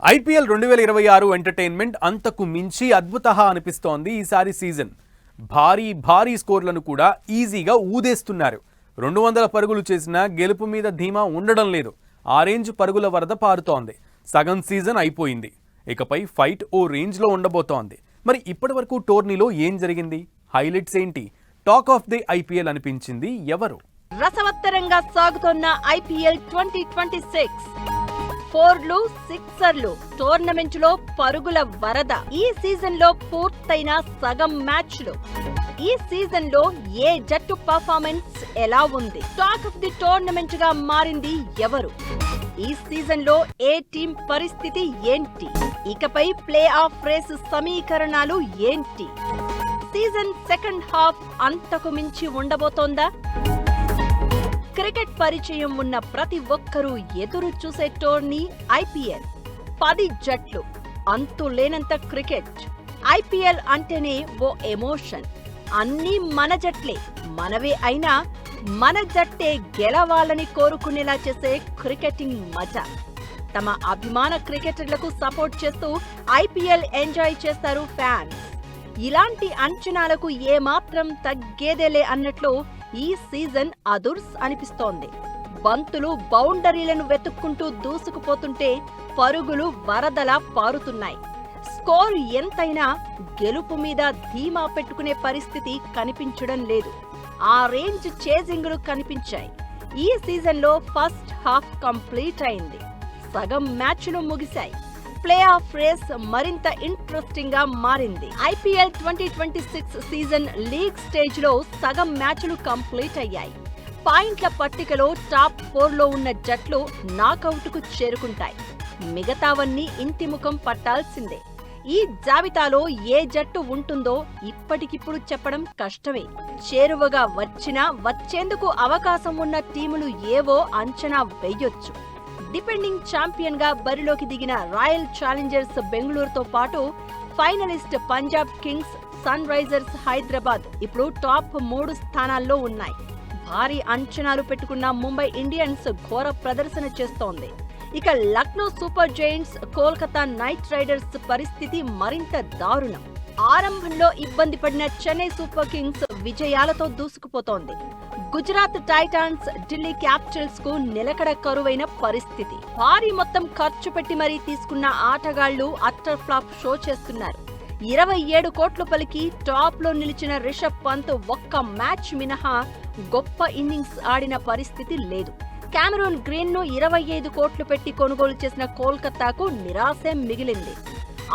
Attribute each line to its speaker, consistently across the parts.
Speaker 1: IPL 2026 entertainment అంతకు మించి అద్భుతహ అనిపిస్తోంది ఈసారి సీజన్. భారీ స్కోర్లను కూడా ఈజీగా ఊదేస్తున్నారు. 200 పరుగులు చేసినా గెలుపు మీద ధీమా ఉండడం లేదు. ఆరెంజ్ పరుగుల వరద పారుతోంది. సగం సీజన్ అయిపోయింది. ఇకపై ఫైట్ ఓ రేంజ్లో ఉండబోతోంది. మరి ఇప్పటివరకు టోర్నీలో ఏం జరిగింది? హైలైట్స్ ఏంటి? టాక్ ఆఫ్ ది ఐపీఎల్ అనిపించింది ఎవరు?
Speaker 2: రసవత్తరంగా సాగుతోన్న ఐపీఎల్ 2026 ఫోర్లు, సిక్సర్లు, టోర్నమెంట్ లో పరుగుల వరద. ఈ సీజన్ లో పూర్తయిన సగం మ్యాచ్లు. ఈ సీజన్ లో ఏ జట్టు పర్ఫార్మెన్స్ ఎలా ఉంది? టాక్ ఆఫ్ ది టోర్నమెంట్ గా మారింది ఎవరు? ఈ సీజన్ లో ఏ టీం పరిస్థితి ఏంటి? ఇకపై ప్లే ఆఫ్ రేస్ సమీకరణాలు ఏంటి? సీజన్ సెకండ్ హాఫ్ అంతకు మించి ఉండబోతోందా? క్రికెట్ పరిచయం ఉన్న ప్రతి ఒక్కరూ ఎదురు చూసే టోర్నీ ఐపీఎల్. 10 జట్లు, అంతు లేనంత క్రికెట్. ఐపీఎల్ అంటేనే ఓ ఎమోషన్. అన్నీ మన జట్లే, మనవే అయినా మన జట్టే గెలవాలని కోరుకునేలా చేసే క్రికెటింగ్ మజా. తమ అభిమాన క్రికెటర్లకు సపోర్ట్ చేస్తూ ఐపీఎల్ ఎంజాయ్ చేస్తారు ఫ్యాన్స్. ఇలాంటి అంచనాలకు ఏమాత్రం తగ్గేదేలే అన్నట్లు ఈ సీజన్ అదుర్స్ అనిపిస్తోంది. బంతులు బౌండరీలను వెతుక్కుంటూ దూసుకుపోతుంటే పరుగులు వరదలా పారుతున్నాయి. స్కోర్ ఎంతైనా గెలుపు మీద ధీమా పెట్టుకునే పరిస్థితి కనిపించడం లేదు. ఆ రేంజ్ చేజింగ్లు కనిపించాయి. ఈ సీజన్లో ఫస్ట్ హాఫ్ కంప్లీట్ అయింది. సగం మ్యాచ్లు ముగిశాయి. ప్లే ఆఫ్ రేస్ మరింత ఇంట్రెస్టింగ్ గా మారింది. ఐపీఎల్ 2026 సీజన్ లీగ్ స్టేజ్ లో సగం మ్యాచ్లు కంప్లీట్ అయ్యాయి. పాయింట్ల పట్టికలో టాప్ 4 లో ఉన్న జట్లు నాకౌట్ కు చేరుకుంటాయి. మిగతావన్నీ ఇంటి ముఖం పట్టాల్సిందే. ఈ జాబితాలో ఏ జట్టు ఉంటుందో ఇప్పటికిప్పుడు చెప్పడం కష్టమే. చేరువగా వచ్చినా వచ్చేందుకు అవకాశం ఉన్న టీములు ఏవో అంచనా వేయొచ్చు. డిపెండింగ్ ఛాంపియన్ గా బరిలోకి దిగిన రాయల్ ఛాలెంజర్స్ బెంగళూరుతో పాటు finalist Punjab Kings, Sunrisers Hyderabad ఇప్పుడు టాప్ 3 స్థానాల్లో ఉన్నాయి. భారీ అంచనాలు పెట్టుకున్న ముంబై ఇండియన్స్ ఘోర ప్రదర్శన చేస్తోంది. ఇక Lucknow super Giants, Kolkata night riders పరిస్థితి మరింత దారుణం. ఆరంభంలో ఇబ్బంది పడిన చెన్నై సూపర్ కింగ్స్ విజయాలతో దూసుకుపోతోంది. గుజరాత్ టైటాన్స్, ఢిల్లీ క్యాపిటల్స్ కు నిలకడ కరువైన పరిస్థితి. భారీ మొత్తం ఖర్చు పెట్టి మరీ తీసుకున్న ఆటగాళ్లు అట్టర్ ఫ్లాప్ షో చేస్తున్నారు. 27 కోట్లు పలికి టాప్ లో నిలిచిన రిషబ్ పంత్ ఒక్క మ్యాచ్ మినహా గొప్ప ఇన్నింగ్స్ ఆడిన పరిస్థితి లేదు. కామరూన్ గ్రీన్ ను 25 కోట్లు పెట్టి కొనుగోలు చేసిన కోల్కతాకు నిరాశే మిగిలింది.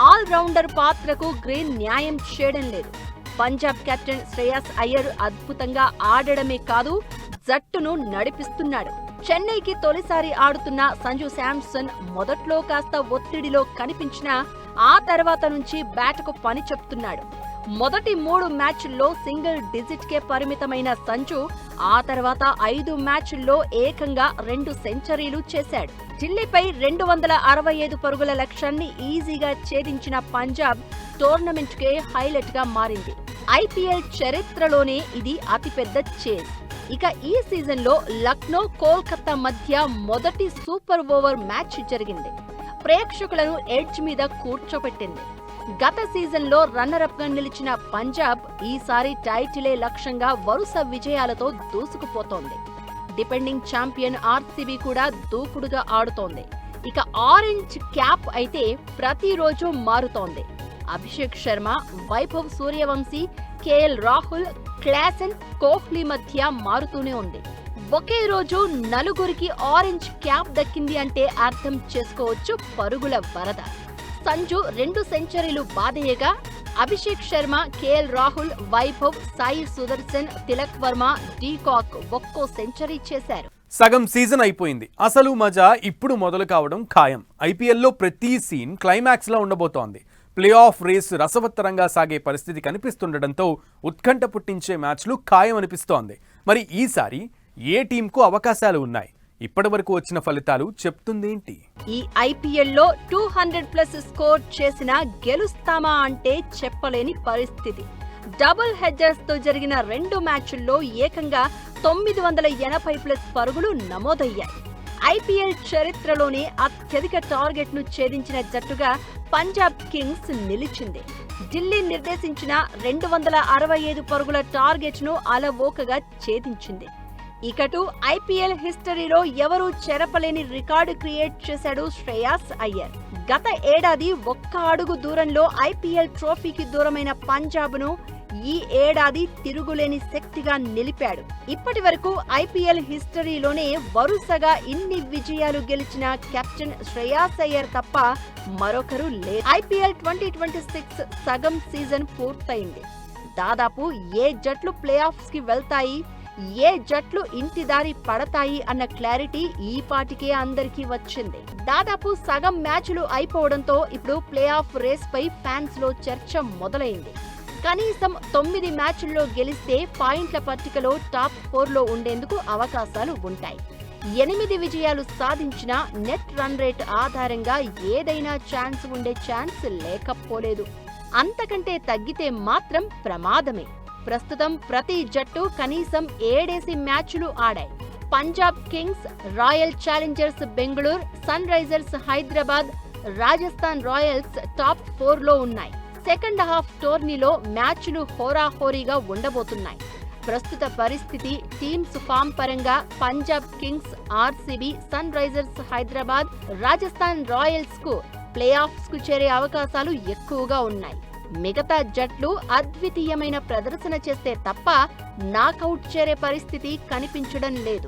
Speaker 2: ఆల్ రౌండర్ పాత్రకు గ్రీన్ న్యాయం చేయడం లేదు. పంజాబ్ కెప్టెన్ శ్రేయస్ అయ్యర్ అద్భుతంగా ఆడడమే కాదు, జట్టును నడిపిస్తున్నాడు. చెన్నైకి తొలిసారి ఆడుతున్న సంజు శాంసన్ మొదట్లో కాస్త ఒత్తిడిలో కనిపించినా ఆ తర్వాత నుంచి బ్యాట్కు పని చెప్తున్నాడు. మొదటి 3 మ్యాచ్ల్లో సింగిల్ డిజిట్ కే పరిమితమైన సంజు ఆ తర్వాత 5 మ్యాచ్ల్లో ఏకంగా 2 సెంచరీలు చేశాడు. ఢిల్లీపై 265 పరుగుల లక్ష్యాన్ని ఈజీగా ఛేదించిన పంజాబ్ టోర్నమెంట్ కే హైలైట్ గా మారింది. ఐపీఎల్ చరిత్రలోనే ఇది అతిపెద్ద చేజ్. ఇక ఈ సీజన్ లో లక్నో, కోల్కతా మధ్య మొదటి సూపర్ ఓవర్ మ్యాచ్ జరిగింది. ప్రేక్షకులను ఎడ్జ్ మీద కూర్చోబెట్టింది. గత సీజన్ లో రన్నరప్ గా నిలిచిన పంజాబ్ ఈసారి టైటిలే లక్ష్యంగా వరుస విజయాలతో దూసుకుపోతోంది. డిపెండింగ్ ఛాంపియన్ ఆర్సీబీ కూడా దూకుడుగా ఆడుతోంది. ఇక ఆరెంజ్ క్యాప్ అయితే ప్రతిరోజు మారుతోంది. అభిషేక్ శర్మ, వైభవ్ సూర్యవంశీ, కేఎల్ రాహుల్, క్లాసెన్, కోహ్లీ మధ్య మారుతూనే ఉంది. ఒకే రోజు నలుగురికి ఆరెంజ్ క్యాప్ దక్కింది అంటే అర్థం చేసుకోవచ్చు పరుగుల వరద. సంజు 2 సెంచరీలు బాదేయగా అభిషేక్ శర్మ, కేఎల్ రాహుల్, వైభవ్, సాయి సుదర్శన్, తిలక్ వర్మ, డీకాక్ ఒక్కో సెంచరీ చేశారు.
Speaker 1: సగం సీజన్ అయిపోయింది. అసలు మజా ఇప్పుడు మొదలు కావడం ఖాయం. ఐపీఎల్లో ప్రతి సీన్ క్లైమాక్స్ లా ఉండబోతోంది. ప్లే ఆఫ్ రేస్ రసవత్తరంగా సాగే పరిస్థితి కనిపిస్తుండటంతో ఉత్కంఠ పుట్టించే మ్యాచ్లు ఖాయం అనిపిస్తోంది. మరి ఈసారి ఏ టీంకు అవకాశాలు ఉన్నాయి? ఇప్పటివరకు వచ్చిన ఫలితాలు చెప్తుందేంటి?
Speaker 2: ఈ ఐపీఎల్లో 200+ స్కోర్ చేసినా గెలుస్తామా అంటే చెప్పలేని పరిస్థితి. డబుల్ హెడ్జర్స్ తో జరిగిన 2 మ్యాచ్ల్లో ఏకంగా 980+ పరుగులు నమోదయ్యాయి. ఐపీఎల్ చరిత్రలోనే అత్యధిక టార్గెట్ ను ఛేదించిన జట్టుగా పంజాబ్ కింగ్స్ నిలిచింది. ఢిల్లీ నిర్దేశించిన 265 పరుగుల టార్గెట్ ను అలవోకగా ఛేదించింది. ఇకటు ఐపీఎల్ హిస్టరీలో ఎవరూ చెరపలేని రికార్డు క్రియేట్ చేశాడు శ్రేయాస్ అయ్యర్. గత ఏడాది ఒక్క అడుగు దూరంలో ఐపీఎల్ ట్రోఫీకి దూరమైన పంజాబ్ ను ఈ ఏడాది తిరుగులేని శక్తిగా నిలిపాడు. ఇప్పటి వరకు ఐపీఎల్ హిస్టరీలోనే వరుసగా ఇన్ని విజయాలు గెలిచిన కెప్టెన్ శ్రేయాస్ అయ్యర్ తప్ప మరొకరు లేరు. ఐపీఎల్ 2026 సగం సీజన్ పూర్తయింది. దాదాపు ఏ జట్లు ప్లే ఆఫ్స్ కి వెళ్తాయి, ఏ జట్లు ఇంటి దారి పడతాయి అన్న క్లారిటీ ఈ పాటికే అందరికీ వచ్చింది. దాదాపు సగం మ్యాచ్లు అయిపోవడంతో ఇప్పుడు ప్లే ఆఫ్ రేస్ పై ఫ్యాన్స్ లో చర్చ మొదలైంది. కనీసం 9 మ్యాచ్ల్లో గెలిస్తే పాయింట్ల పట్టికలో టాప్ 4లో ఉండేందుకు అవకాశాలు ఉంటాయి. 8 విజయాలు సాధించిన నెట్ రన్ రేట్ ఆధారంగా ఏదైనా ఛాన్స్ ఉండే ఛాన్స్ లేకపోలేదు. అంతకంటే తగ్గితే మాత్రం ప్రమాదమే. ప్రస్తుతం ప్రతి జట్టు కనీసం 7 మ్యాచ్లు ఆడాయి. Punjab Kings, Royal Challengers Bengaluru, Sunrisers Hyderabad, Rajasthan Royals top 4లో ఉన్నాయి. సెకండ్ హాఫ్ టోర్నీలో మ్యాచ్లు హోరాహోరీగా ఉండబోతున్నాయి. ప్రస్తుత పరిస్థితి టీమ్స్ ఫామ్ పరంగా Punjab Kings, RCB, Sunrisers Hyderabad, Rajasthan Royals కు ప్లే ఆఫ్స్ కు చేరే అవకాశాలు ఎక్కువగా ఉన్నాయి. మిగతా జట్లు అద్వితీయమైన ప్రదర్శన చేస్తే తప్ప నాకౌట్ చేరే పరిస్థితి కనిపించడం లేదు.